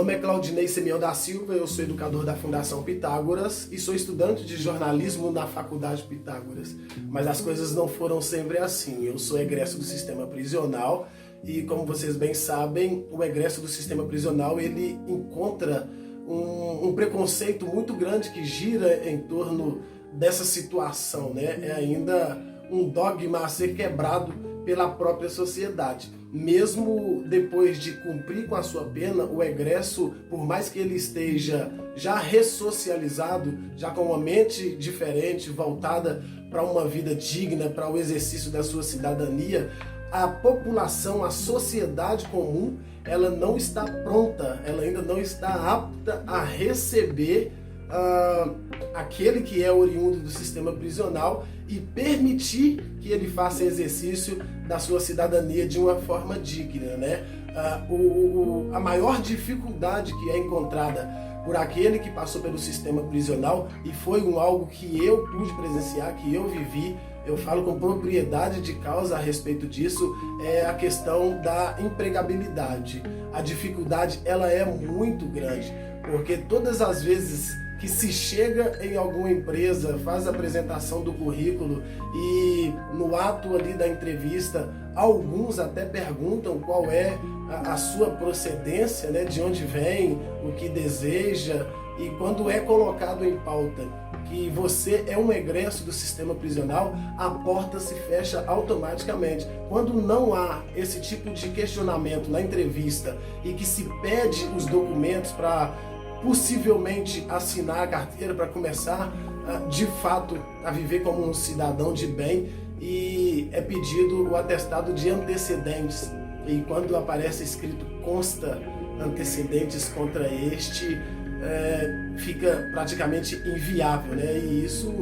nome é Claudinei Semião da Silva, eu sou educador da Fundação Pitágoras e sou estudante de jornalismo na Faculdade Pitágoras. Mas as coisas não foram sempre assim. Eu sou egresso do sistema prisional e, como vocês bem sabem, o egresso do sistema prisional ele encontra um preconceito muito grande que gira em torno dessa situação, né? É ainda um dogma a ser quebrado pela própria sociedade. Mesmo depois de cumprir com a sua pena, o egresso, por mais que ele esteja já ressocializado, já com uma mente diferente, voltada para uma vida digna, para o exercício da sua cidadania, a população, a sociedade comum, ela não está pronta, ela ainda não está apta a receber aquele que é oriundo do sistema prisional e permitir que ele faça exercício da sua cidadania de uma forma digna, né? A maior dificuldade que é encontrada por aquele que passou pelo sistema prisional, e foi algo que eu pude presenciar, que eu vivi, eu falo com propriedade de causa a respeito disso, é a questão da empregabilidade. A dificuldade ela é muito grande, porque todas as vezes que se chega em alguma empresa, faz a apresentação do currículo e no ato ali da entrevista, alguns até perguntam qual é a sua procedência, né, de onde vem, o que deseja, e quando é colocado em pauta que você é um egresso do sistema prisional, a porta se fecha automaticamente. Quando não há esse tipo de questionamento na entrevista e que se pede os documentos para possivelmente assinar a carteira para começar de fato a viver como um cidadão de bem, e é pedido o atestado de antecedentes, e quando aparece escrito consta antecedentes contra este, fica praticamente inviável, né? E isso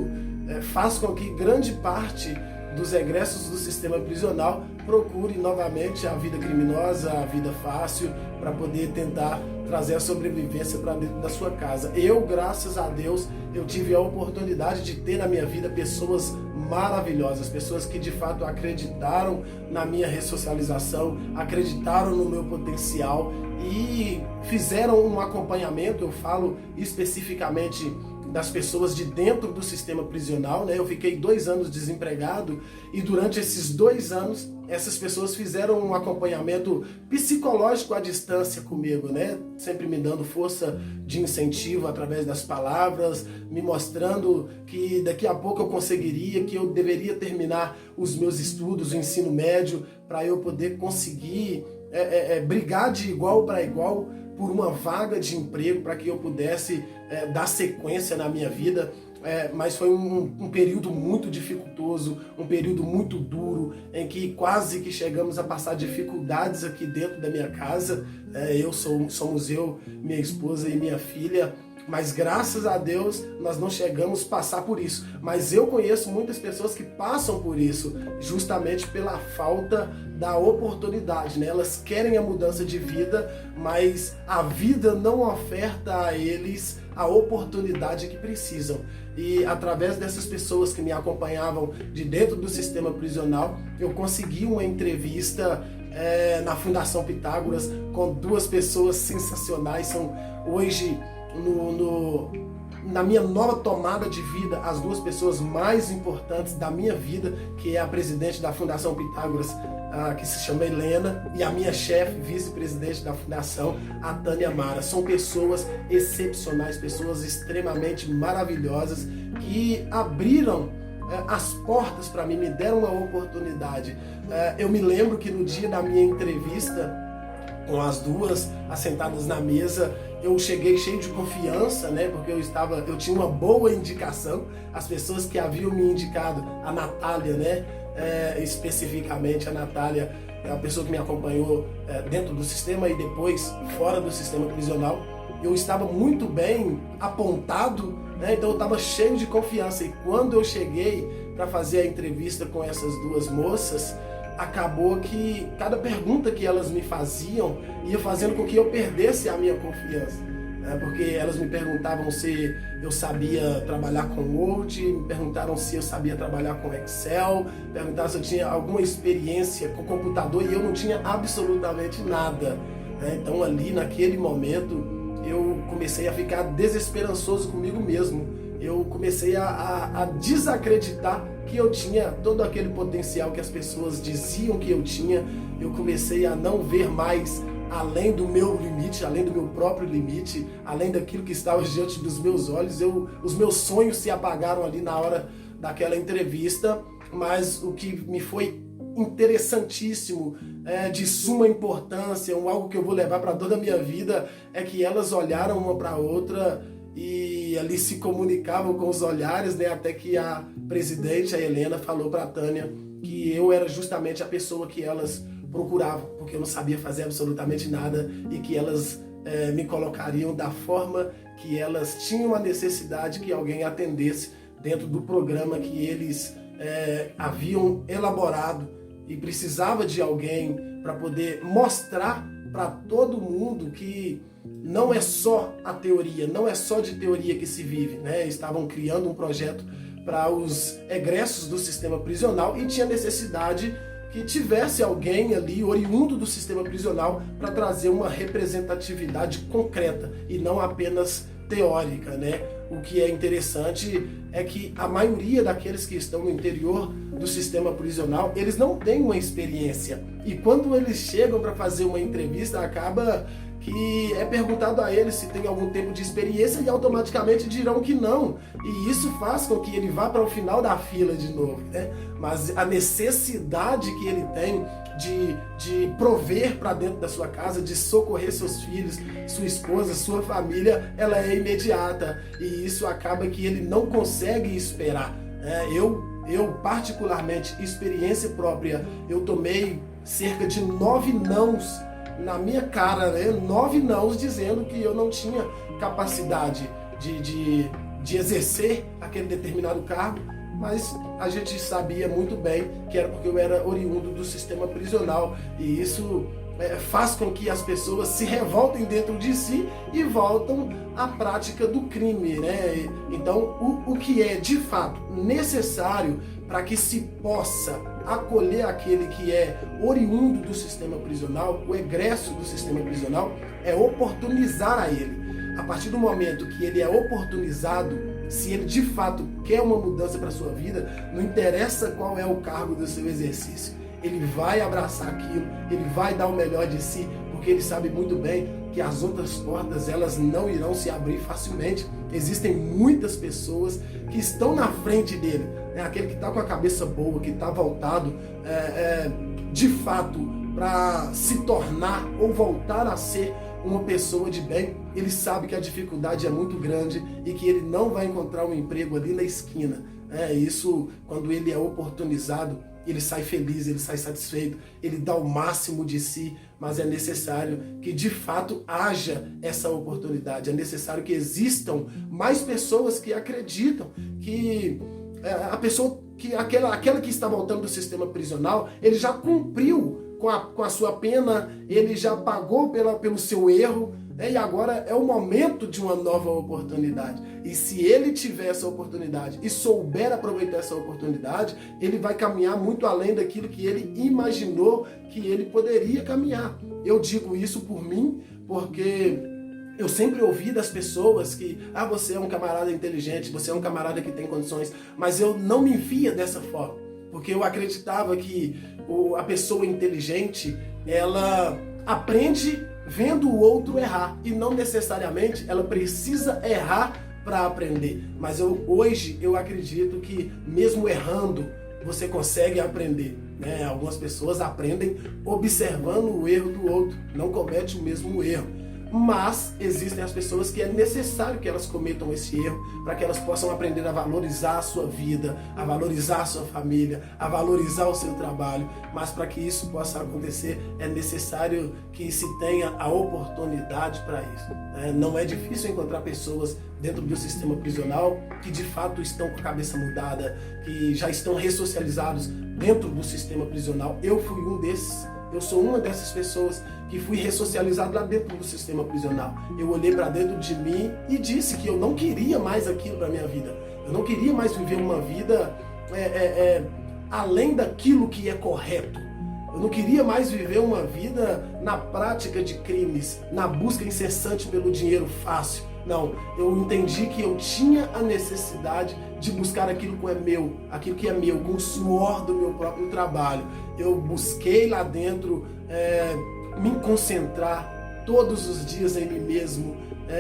faz com que grande parte dos egressos do sistema prisional procure novamente a vida criminosa, a vida fácil, para poder tentar trazer a sobrevivência para dentro da sua casa. Eu, graças a Deus, eu tive a oportunidade de ter na minha vida pessoas maravilhosas, pessoas que de fato acreditaram na minha ressocialização, acreditaram no meu potencial e fizeram um acompanhamento. Eu falo especificamente das pessoas de dentro do sistema prisional, né? Eu fiquei 2 anos desempregado e durante esses 2 anos essas pessoas fizeram um acompanhamento psicológico à distância comigo, né? Sempre me dando força de incentivo através das palavras, me mostrando que daqui a pouco eu conseguiria, que eu deveria terminar os meus estudos, o ensino médio, para eu poder conseguir brigar de igual para igual por uma vaga de emprego, para que eu pudesse dar sequência na minha vida. Mas foi um período muito dificultoso, um período muito duro, em que quase que chegamos a passar dificuldades aqui dentro da minha casa. Somos eu, minha esposa e minha filha, mas graças a Deus nós não chegamos a passar por isso. Mas eu conheço muitas pessoas que passam por isso, justamente pela falta da oportunidade, né? Elas querem a mudança de vida, mas a vida não oferta a eles a oportunidade que precisam. E através dessas pessoas que me acompanhavam de dentro do sistema prisional, eu consegui uma entrevista na Fundação Pitágoras com 2 pessoas sensacionais. São hoje, na minha nova tomada de vida, as 2 pessoas mais importantes da minha vida, que é a presidente da Fundação Pitágoras, que se chama Helena, e a minha chefe, vice-presidente da fundação, a Tânia Mara. São pessoas excepcionais, pessoas extremamente maravilhosas, que abriram as portas para mim, me deram uma oportunidade. Eu me lembro que no dia da minha entrevista, com as 2 assentadas na mesa, eu cheguei cheio de confiança, né? Porque eu tinha uma boa indicação. As pessoas que haviam me indicado, a Natália, né? Especificamente a Natália, é a pessoa que me acompanhou dentro do sistema e depois fora do sistema prisional. Eu estava muito bem apontado, né? Então eu estava cheio de confiança. E quando eu cheguei para fazer a entrevista com essas 2 moças, acabou que cada pergunta que elas me faziam ia fazendo com que eu perdesse a minha confiança. Porque elas me perguntavam se eu sabia trabalhar com Word, me perguntaram se eu sabia trabalhar com Excel, perguntaram se eu tinha alguma experiência com computador, e eu não tinha absolutamente nada. né? Então ali naquele momento eu comecei a ficar desesperançoso comigo mesmo. Eu comecei a desacreditar que eu tinha todo aquele potencial que as pessoas diziam que eu tinha. Eu comecei a não ver mais além do meu limite, além do meu próprio limite, além daquilo que estava diante dos meus olhos. Os meus sonhos se apagaram ali na hora daquela entrevista, mas o que me foi interessantíssimo, de suma importância, algo que eu vou levar para toda a minha vida, é que elas olharam uma para a outra e ali se comunicavam com os olhares, né? Até que a presidente, a Helena, falou para a Tânia que eu era justamente a pessoa que elas procuravam, porque eu não sabia fazer absolutamente nada e que elas me colocariam da forma que elas tinham a necessidade que alguém atendesse dentro do programa que eles haviam elaborado, e precisava de alguém para poder mostrar para todo mundo que não é só a teoria, não é só de teoria que se vive, né? Estavam criando um projeto para os egressos do sistema prisional e tinha necessidade que tivesse alguém ali oriundo do sistema prisional para trazer uma representatividade concreta e não apenas teórica, né? O que é interessante é que a maioria daqueles que estão no interior do sistema prisional, eles não têm uma experiência. E quando eles chegam para fazer uma entrevista, acaba que é perguntado a eles se tem algum tempo de experiência e automaticamente dirão que não. E isso faz com que ele vá para o final da fila de novo, né? Mas a necessidade que ele tem de prover para dentro da sua casa, de socorrer seus filhos, sua esposa, sua família, ela é imediata. E isso acaba que ele não consegue esperar. Eu particularmente, experiência própria, eu tomei cerca de 9 nãos na minha cara, né? 9 nãos dizendo que eu não tinha capacidade de exercer aquele determinado cargo, mas a gente sabia muito bem que era porque eu era oriundo do sistema prisional, e isso faz com que as pessoas se revoltem dentro de si e voltam à prática do crime, né? Então, o que é de fato necessário para que se possa acolher aquele que é oriundo do sistema prisional, o egresso do sistema prisional, é oportunizar a ele. A partir do momento que ele é oportunizado, se ele de fato quer uma mudança para a sua vida, não interessa qual é o cargo do seu exercício, ele vai abraçar aquilo, ele vai dar o melhor de si, porque ele sabe muito bem que as outras portas, elas não irão se abrir facilmente. Existem muitas pessoas que estão na frente dele, né? Aquele que está com a cabeça boa, que está voltado de fato para se tornar ou voltar a ser uma pessoa de bem. Ele sabe que a dificuldade é muito grande e que ele não vai encontrar um emprego ali na esquina. Isso, quando ele é oportunizado, ele sai feliz, ele sai satisfeito, ele dá o máximo de si, mas é necessário que de fato haja essa oportunidade, é necessário que existam mais pessoas que acreditam que a pessoa, que aquela que está voltando do sistema prisional, ele já cumpriu com a sua pena, ele já pagou pelo seu erro, e agora é o momento de uma nova oportunidade. E se ele tiver essa oportunidade e souber aproveitar essa oportunidade, ele vai caminhar muito além daquilo que ele imaginou que ele poderia caminhar. Eu digo isso por mim, porque eu sempre ouvi das pessoas que você é um camarada inteligente, você é um camarada que tem condições, mas eu não me via dessa forma, porque eu acreditava que a pessoa inteligente, ela aprende vendo o outro errar, e não necessariamente ela precisa errar para aprender. Mas hoje eu acredito que mesmo errando, você consegue aprender, né? Algumas pessoas aprendem observando o erro do outro, não comete o mesmo erro. Mas existem as pessoas que é necessário que elas cometam esse erro para que elas possam aprender a valorizar a sua vida, a valorizar a sua família, a valorizar o seu trabalho. Mas para que isso possa acontecer, é necessário que se tenha a oportunidade para isso. Não é difícil encontrar pessoas dentro do sistema prisional que de fato estão com a cabeça mudada, que já estão ressocializados dentro do sistema prisional. Eu fui um desses. Eu sou uma dessas pessoas que fui ressocializado lá dentro do sistema prisional. Eu olhei para dentro de mim e disse que eu não queria mais aquilo para minha vida. Eu não queria mais viver uma vida além daquilo que é correto. Eu não queria mais viver uma vida na prática de crimes, na busca incessante pelo dinheiro fácil. Não, eu entendi que eu tinha a necessidade de buscar aquilo que é meu, com o suor do meu próprio trabalho. Eu busquei lá dentro me concentrar todos os dias em mim mesmo,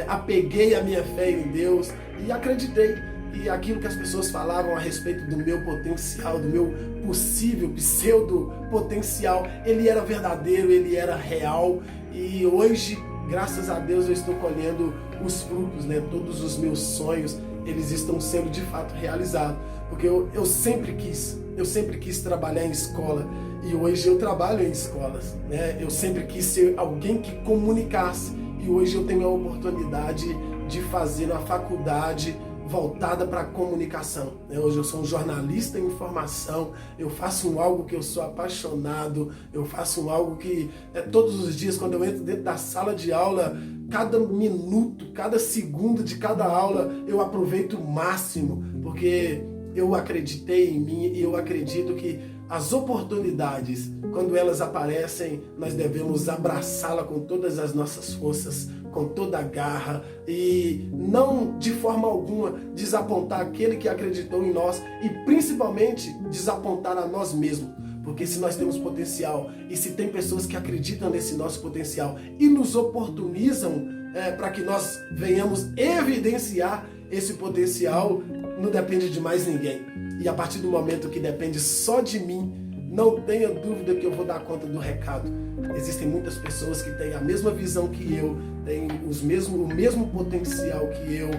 apeguei a minha fé em Deus e acreditei. E aquilo que as pessoas falavam a respeito do meu potencial, do meu possível pseudo potencial, ele era verdadeiro, ele era real. E hoje, graças a Deus, eu estou colhendo os frutos, né? Todos os meus sonhos, eles estão sendo de fato realizados. Porque eu sempre quis trabalhar em escola. E hoje eu trabalho em escolas, né? Eu sempre quis ser alguém que comunicasse. E hoje eu tenho a oportunidade de fazer uma faculdade voltada para a comunicação. Hoje eu sou um jornalista em formação, eu faço algo que eu sou apaixonado, eu faço algo que todos os dias, quando eu entro dentro da sala de aula, cada minuto, cada segundo de cada aula, eu aproveito o máximo, porque eu acreditei em mim e eu acredito que as oportunidades, quando elas aparecem, nós devemos abraçá-la com todas as nossas forças, com toda a garra e não de forma alguma desapontar aquele que acreditou em nós e principalmente desapontar a nós mesmos. Porque se nós temos potencial e se tem pessoas que acreditam nesse nosso potencial e nos oportunizam para que nós venhamos evidenciar esse potencial, não depende de mais ninguém. E a partir do momento que depende só de mim, não tenha dúvida que eu vou dar conta do recado. Existem muitas pessoas que têm a mesma visão que eu, têm o mesmo potencial que eu,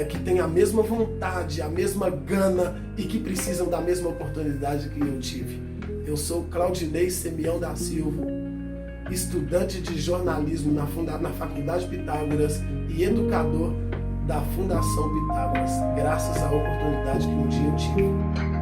que têm a mesma vontade, a mesma gana e que precisam da mesma oportunidade que eu tive. Eu sou Claudinei Semião da Silva, estudante de jornalismo na Faculdade Pitágoras e educador da Fundação Pitágoras, graças à oportunidade que um dia eu tive.